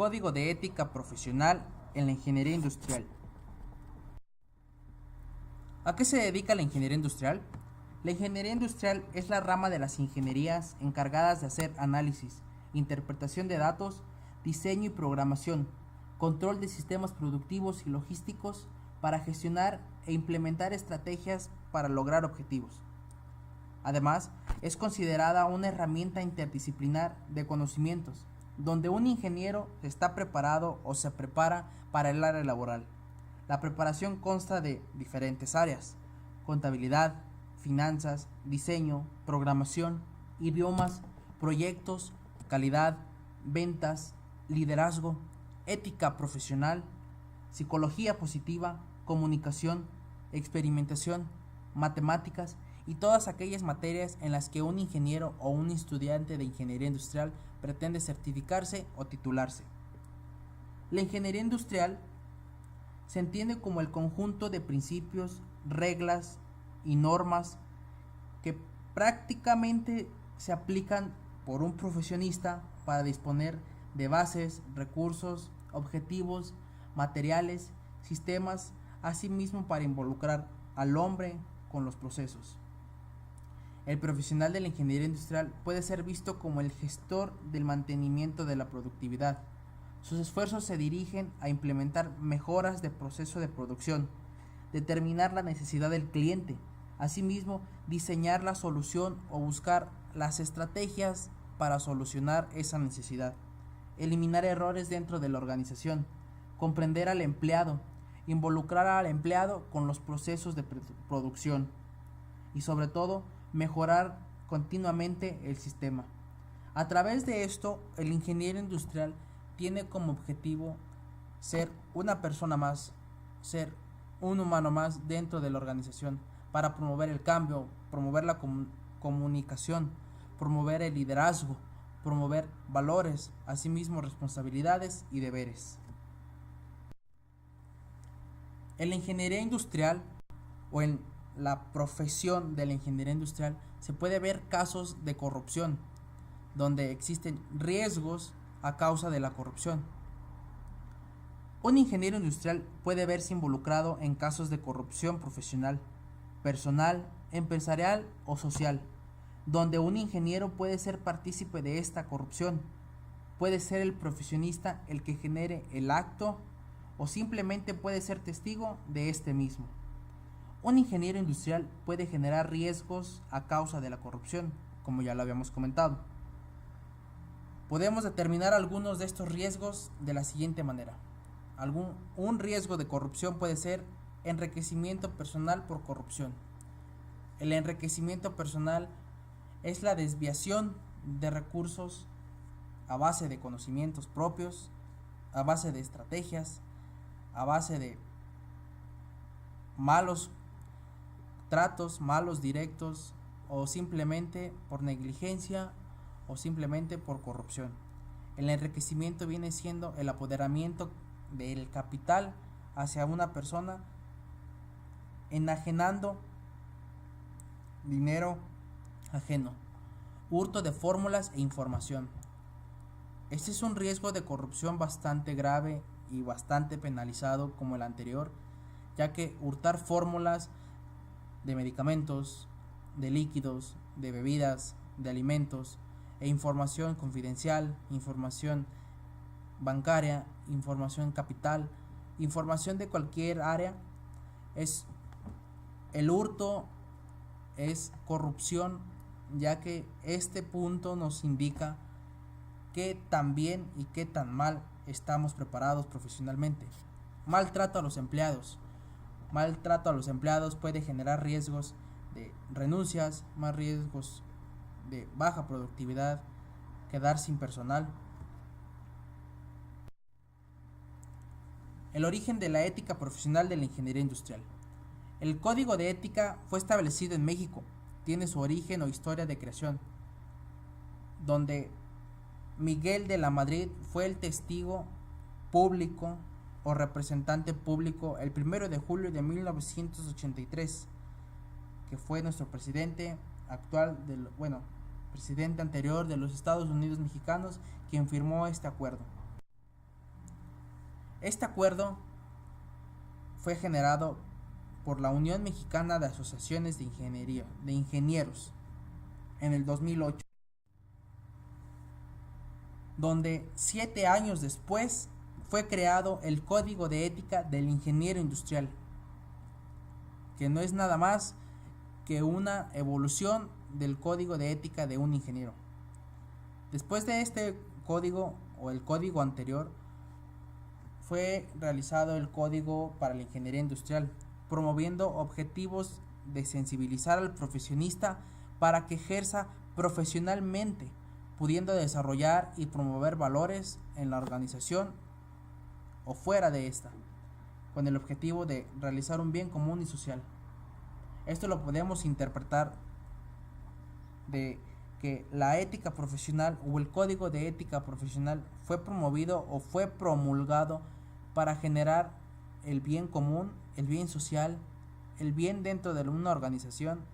Código de ética profesional en la ingeniería industrial. ¿A qué se dedica la ingeniería industrial? La ingeniería industrial es la rama de las ingenierías encargadas de hacer análisis, interpretación de datos, diseño y programación, control de sistemas productivos y logísticos para gestionar e implementar estrategias para lograr objetivos. Además, es considerada una herramienta interdisciplinar de conocimientos, donde un ingeniero está preparado o se prepara para el área laboral. La preparación consta de diferentes áreas: contabilidad, finanzas, diseño, programación, idiomas, proyectos, calidad, ventas, liderazgo, ética profesional, psicología positiva, comunicación, experimentación, matemáticas y todas aquellas materias en las que un ingeniero o un estudiante de ingeniería industrial pretende certificarse o titularse. La ingeniería industrial se entiende como el conjunto de principios, reglas y normas que prácticamente se aplican por un profesionista para disponer de bases, recursos, objetivos, materiales, sistemas, asimismo para involucrar al hombre con los procesos. El profesional de la ingeniería industrial puede ser visto como el gestor del mantenimiento de la productividad. Sus esfuerzos se dirigen a implementar mejoras de proceso de producción, determinar la necesidad del cliente, asimismo diseñar la solución o buscar las estrategias para solucionar esa necesidad, eliminar errores dentro de la organización, comprender al empleado, involucrar al empleado con los procesos de producción y sobre todo mejorar continuamente el sistema. A través de esto, el ingeniero industrial tiene como objetivo ser una persona más, ser un humano más dentro de la organización para promover el cambio, promover la comunicación, promover el liderazgo, promover valores, asimismo responsabilidades y deberes. En la ingeniería industrial o en la profesión de la ingeniería industrial se puede ver casos de corrupción, donde existen riesgos a causa de la corrupción. Un ingeniero industrial puede verse involucrado en casos de corrupción profesional, personal, empresarial o social, donde un ingeniero puede ser partícipe de esta corrupción. Puede ser el profesionista el que genere el acto o simplemente puede ser testigo de este mismo. Un ingeniero industrial puede generar riesgos a causa de la corrupción, como ya lo habíamos comentado. Podemos determinar algunos de estos riesgos de la siguiente manera. Un riesgo de corrupción puede ser enriquecimiento personal por corrupción. El enriquecimiento personal es la desviación de recursos a base de conocimientos propios, a base de estrategias, a base de malos tratos, malos directos o simplemente por negligencia o simplemente por corrupción. El enriquecimiento viene siendo el apoderamiento del capital hacia una persona, enajenando dinero ajeno, hurto de fórmulas e información. Este es un riesgo de corrupción bastante grave y bastante penalizado como el anterior, ya que hurtar fórmulas de medicamentos, de líquidos, de bebidas, de alimentos e información confidencial, información bancaria, información capital, información de cualquier área, el hurto es corrupción, ya que este punto nos indica qué tan bien y qué tan mal estamos preparados profesionalmente. Maltrato a los empleados. Maltrato a los empleados puede generar riesgos de renuncias, más riesgos de baja productividad, quedar sin personal. El origen de la ética profesional de la ingeniería industrial. El Código de Ética fue establecido en México. Tiene su origen o historia de creación, donde Miguel de la Madrid fue el testigo público o representante público el 1 de julio de 1983, que fue nuestro presidente actual, presidente anterior de los Estados Unidos mexicanos, quien firmó este acuerdo. Este acuerdo fue generado por la Unión Mexicana de Asociaciones de Ingenieros en el 2008, donde 7 años después fue creado el Código de Ética del Ingeniero Industrial, que no es nada más que una evolución del Código de Ética de un ingeniero. Después de este código o el código anterior, fue realizado el Código para la Ingeniería Industrial, promoviendo objetivos de sensibilizar al profesionista para que ejerza profesionalmente, pudiendo desarrollar y promover valores en la organización o fuera de esta, con el objetivo de realizar un bien común y social. Esto lo podemos interpretar de que la ética profesional o el código de ética profesional fue promovido o fue promulgado para generar el bien común, el bien social, el bien dentro de una organización,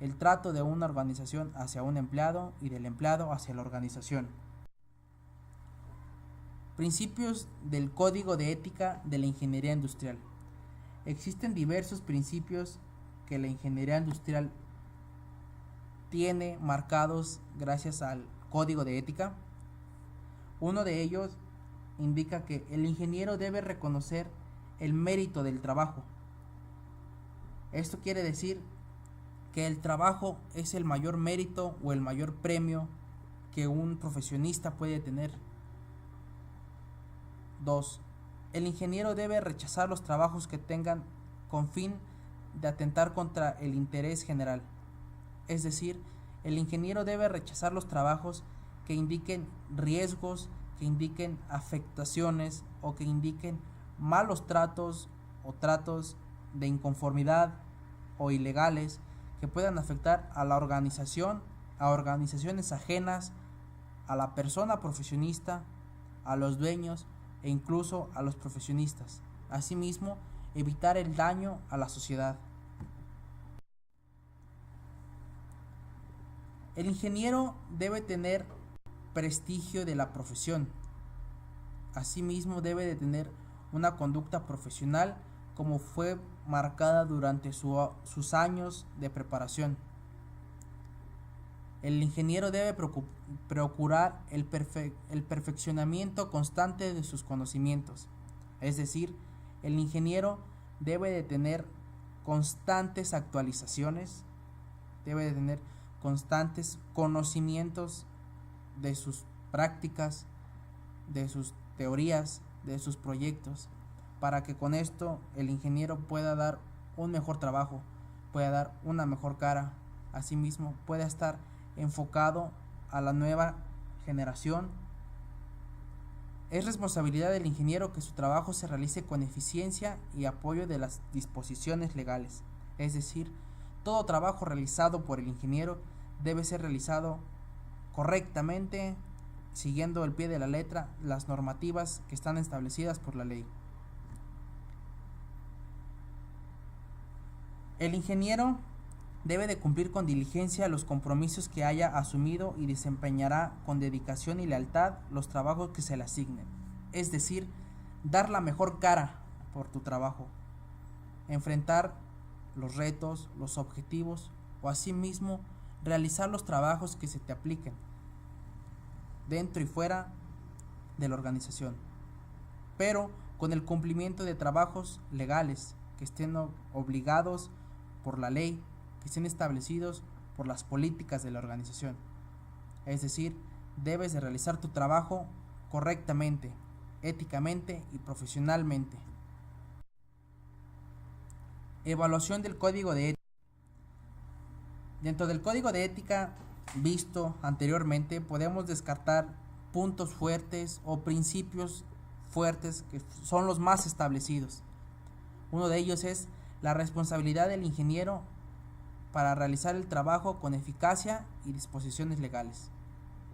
el trato de una organización hacia un empleado y del empleado hacia la organización. Principios del Código de Ética de la Ingeniería Industrial. Existen diversos principios que la ingeniería industrial tiene marcados gracias al Código de Ética. Uno de ellos indica que el ingeniero debe reconocer el mérito del trabajo. Esto quiere decir que el trabajo es el mayor mérito o el mayor premio que un profesionista puede tener. 2. El ingeniero debe rechazar los trabajos que tengan con fin de atentar contra el interés general. Es decir, el ingeniero debe rechazar los trabajos que indiquen riesgos, que indiquen afectaciones o que indiquen malos tratos o tratos de inconformidad o ilegales que puedan afectar a la organización, a organizaciones ajenas, a la persona profesionista, a los dueños e incluso a los profesionistas. Asimismo, evitar el daño a la sociedad. El ingeniero debe tener prestigio de la profesión. Asimismo, debe de tener una conducta profesional como fue marcada durante sus años de preparación. El ingeniero debe procurar el perfeccionamiento constante de sus conocimientos. Es decir, el ingeniero debe de tener constantes actualizaciones, debe de tener constantes conocimientos de sus prácticas, de sus teorías, de sus proyectos, para que con esto el ingeniero pueda dar un mejor trabajo, pueda dar una mejor cara, asimismo pueda estar enfocado a la nueva generación. Es responsabilidad del ingeniero que su trabajo se realice con eficiencia y apoyo de las disposiciones legales. Es decir, todo trabajo realizado por el ingeniero debe ser realizado correctamente, siguiendo al pie de la letra las normativas que están establecidas por la ley. El ingeniero debe de cumplir con diligencia los compromisos que haya asumido y desempeñará con dedicación y lealtad los trabajos que se le asignen. Es decir, dar la mejor cara por tu trabajo, enfrentar los retos, los objetivos o asimismo realizar los trabajos que se te apliquen dentro y fuera de la organización, pero con el cumplimiento de trabajos legales que estén obligados por la ley, que estén establecidos por las políticas de la organización. Es decir, debes de realizar tu trabajo correctamente, éticamente y profesionalmente. Evaluación del Código de Ética. Dentro del Código de Ética visto anteriormente podemos descartar puntos fuertes o principios fuertes que son los más establecidos. Uno de ellos es la responsabilidad del ingeniero para realizar el trabajo con eficacia y disposiciones legales.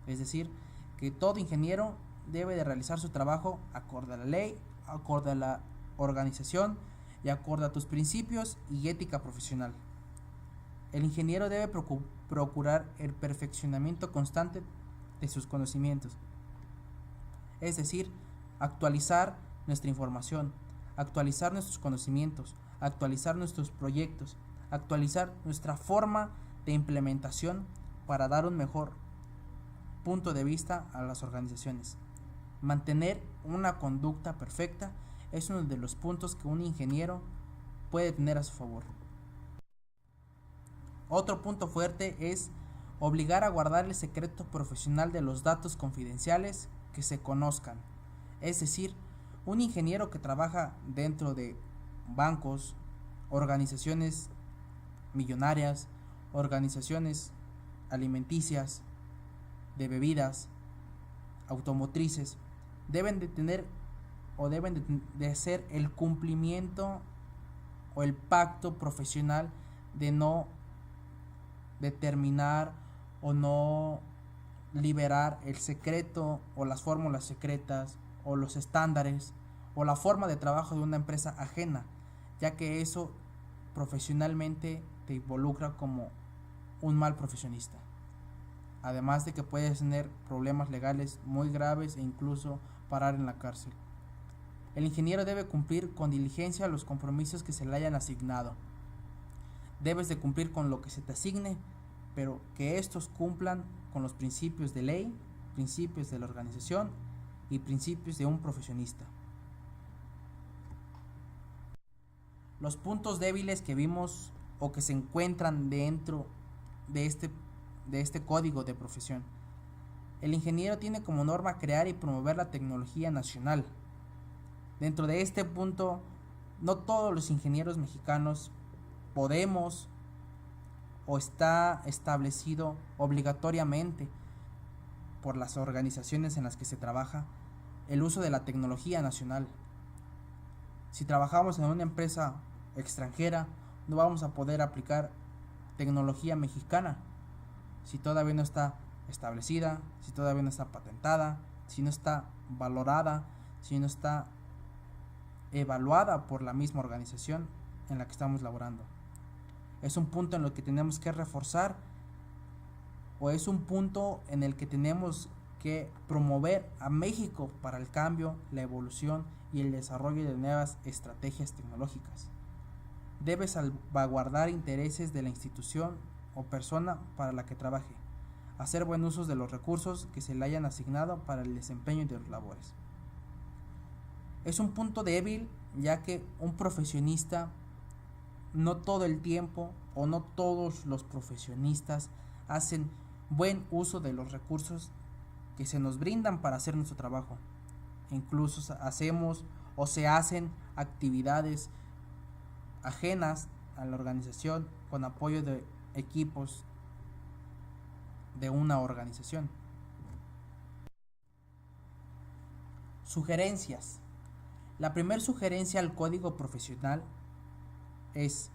Es decir, que todo ingeniero debe de realizar su trabajo acorde a la ley, acorde a la organización y acorde a tus principios y ética profesional. El ingeniero debe procurar el perfeccionamiento constante de sus conocimientos. Es decir, actualizar nuestra información, actualizar nuestros conocimientos, actualizar nuestros proyectos, actualizar nuestra forma de implementación para dar un mejor punto de vista a las organizaciones. Mantener una conducta perfecta es uno de los puntos que un ingeniero puede tener a su favor. Otro punto fuerte es obligar a guardar el secreto profesional de los datos confidenciales que se conozcan. Es decir, un ingeniero que trabaja dentro de bancos, organizaciones millonarias, organizaciones alimenticias, de bebidas, automotrices, deben de tener o deben de hacer el cumplimiento o el pacto profesional de no determinar o no liberar el secreto o las fórmulas secretas o los estándares o la forma de trabajo de una empresa ajena, ya que eso profesionalmente te involucra como un mal profesionista. Además de que puedes tener problemas legales muy graves e incluso parar en la cárcel. El ingeniero debe cumplir con diligencia los compromisos que se le hayan asignado. Debes de cumplir con lo que se te asigne, pero que estos cumplan con los principios de ley, principios de la organización y principios de un profesionista. Los puntos débiles que vimos o que se encuentran dentro de este código de profesión. El ingeniero tiene como norma crear y promover la tecnología nacional. Dentro de este punto, no todos los ingenieros mexicanos podemos o está establecido obligatoriamente por las organizaciones en las que se trabaja el uso de la tecnología nacional. Si trabajamos en una empresa extranjera, no vamos a poder aplicar tecnología mexicana si todavía no está establecida, si todavía no está patentada, si no está valorada, si no está evaluada por la misma organización en la que estamos laborando. Es un punto en el que tenemos que reforzar o es un punto en el que tenemos que promover a México para el cambio, la evolución y el desarrollo de nuevas estrategias tecnológicas. Debe salvaguardar intereses de la institución o persona para la que trabaje, hacer buen uso de los recursos que se le hayan asignado para el desempeño de las labores. Es un punto débil, ya que un profesionista no todo el tiempo o no todos los profesionistas hacen buen uso de los recursos que se nos brindan para hacer nuestro trabajo. Incluso hacemos o se hacen actividades ajenas a la organización con apoyo de equipos de una organización. Sugerencias. La primera sugerencia al código profesional es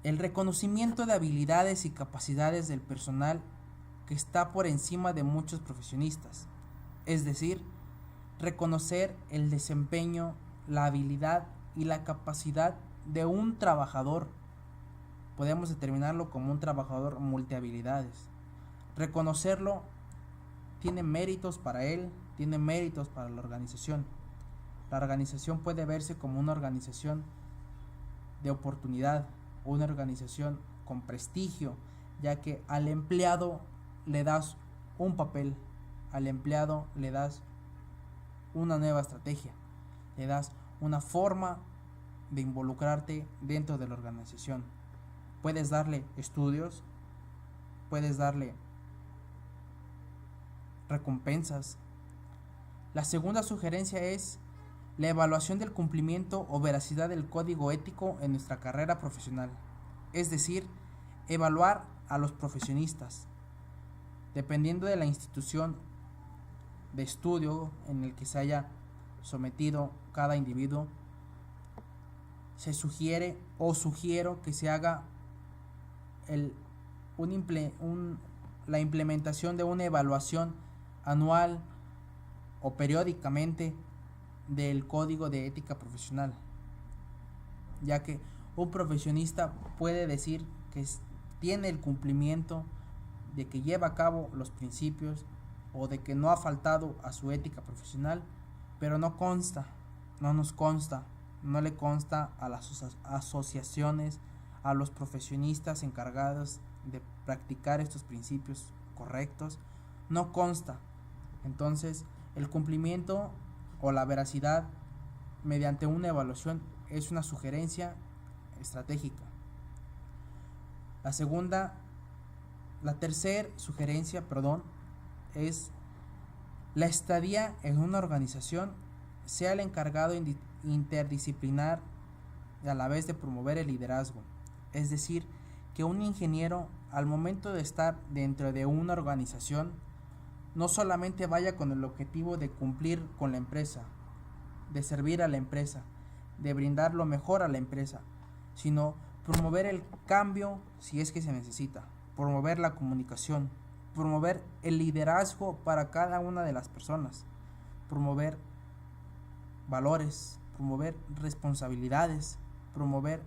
el reconocimiento de habilidades y capacidades del personal que está por encima de muchos profesionistas, es decir, reconocer el desempeño, la habilidad y la capacidad de un trabajador. Podemos determinarlo como un trabajador multihabilidades. Reconocerlo tiene méritos para él, tiene méritos para la organización. La organización puede verse como una organización de oportunidad, una organización con prestigio, ya que al empleado le das un papel, al empleado le das una nueva estrategia, le das una forma de involucrarte dentro de la organización. Puedes darle estudios, puedes darle recompensas. La segunda sugerencia es la evaluación del cumplimiento o veracidad del código ético en nuestra carrera profesional, es decir, evaluar a los profesionistas. Dependiendo de la institución de estudio en el que se haya sometido cada individuo, se sugiere o sugiero que se haga la implementación de una evaluación anual o periódicamente del código de ética profesional, ya que un profesionista puede decir que tiene el cumplimiento, de que lleva a cabo los principios o de que no ha faltado a su ética profesional pero no consta, no nos consta, no le consta a las asociaciones, a los profesionistas encargados de practicar estos principios correctos, no consta. Entonces, el cumplimiento o la veracidad mediante una evaluación es una sugerencia estratégica. La tercera sugerencia, es la estadía en una organización sea el encargado interdisciplinar y a la vez de promover el liderazgo. Es decir, que un ingeniero al momento de estar dentro de una organización no solamente vaya con el objetivo de cumplir con la empresa, de servir a la empresa, de brindar lo mejor a la empresa, sino promover el cambio si es que se necesita, promover la comunicación, promover el liderazgo para cada una de las personas, promover valores, promover responsabilidades, promover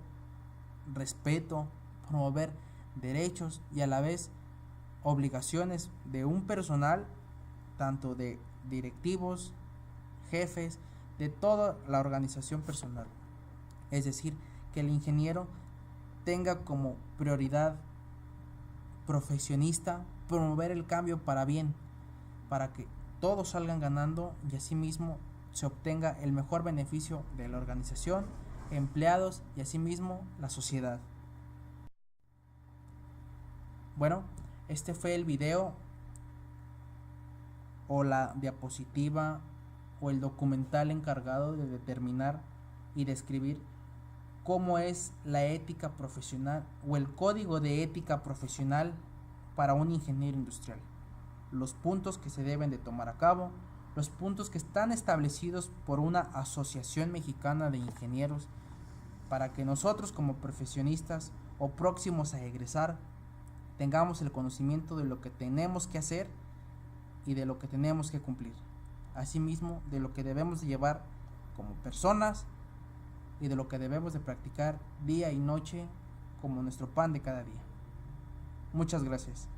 respeto, promover derechos y a la vez obligaciones de un personal, tanto de directivos, jefes, de toda la organización personal. Es decir, que el ingeniero tenga como prioridad profesionista promover el cambio para bien, para que todos salgan ganando y asimismo se obtenga el mejor beneficio de la organización, empleados y asimismo la sociedad. Bueno, este fue el video o la diapositiva o el documental encargado de determinar y describir cómo es la ética profesional o el código de ética profesional para un ingeniero industrial, los puntos que se deben de tomar a cabo, los puntos que están establecidos por una asociación mexicana de ingenieros para que nosotros como profesionistas o próximos a egresar tengamos el conocimiento de lo que tenemos que hacer y de lo que tenemos que cumplir, asimismo de lo que debemos de llevar como personas y de lo que debemos de practicar día y noche como nuestro pan de cada día. Muchas gracias.